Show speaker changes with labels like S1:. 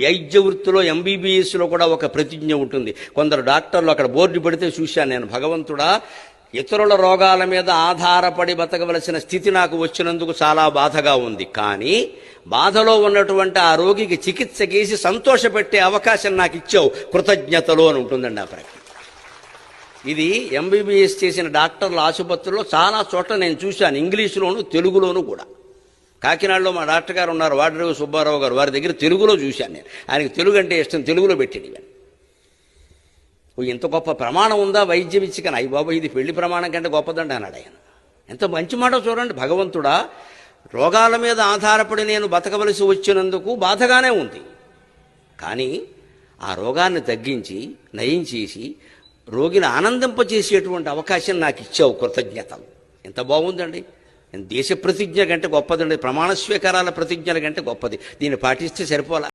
S1: వైద్య వృత్తిలో ఎంబీబీఎస్లో కూడా ఒక ప్రతిజ్ఞ ఉంటుంది. కొందరు డాక్టర్లు అక్కడ బోర్డు పెడితే చూశాను నేను, భగవంతుడా ఇతరుల రోగాల మీద ఆధారపడి బతకవలసిన స్థితి నాకు వచ్చినందుకు చాలా బాధగా ఉంది, కానీ బాధలో ఉన్నటువంటి ఆ రోగికి చికిత్స చేసి సంతోషపెట్టే అవకాశం నాకు ఇచ్చావు, కృతజ్ఞతలు అని ఉంటుందండి ఆ ప్రకటన. ఇది ఎంబీబీఎస్ చేసిన డాక్టర్ల ఆసుపత్రుల్లో చాలా చోట్ల నేను చూశాను, ఇంగ్లీషులోను తెలుగులోను కూడా. కాకినాడలో మా డాక్టర్ గారు ఉన్నారు, వాడ్రేవు సుబ్బారావు గారు, వారి దగ్గర తెలుగులో చూశాను నేను. ఆయనకు తెలుగు అంటే ఇష్టం, తెలుగులో పెట్టింది. ఇంత గొప్ప ప్రమాణం ఉందా వైద్య విద్యకని? అయ్యి బాబా, ఇది పెళ్లి ప్రమాణం కంటే గొప్పదండి అన్నాడు ఆయన. ఎంత మంచి మాట చూడండి. భగవంతుడా, రోగాల మీద ఆధారపడి నేను బతకవలసి వచ్చినందుకు బాధగానే ఉంది, కానీ ఆ రోగాన్ని తగ్గించి నయం చేసి రోగిని ఆనందింపచేసేటువంటి అవకాశం నాకు ఇచ్చావు, కృతజ్ఞతలు. ఎంత బాగుందండి. దేశ ప్రతిజ్ఞ కంటే గొప్పదండి, ప్రమాణ స్వీకారాల ప్రతిజ్ఞల కంటే గొప్పది. దీన్ని పాటిస్తే సరిపోలా.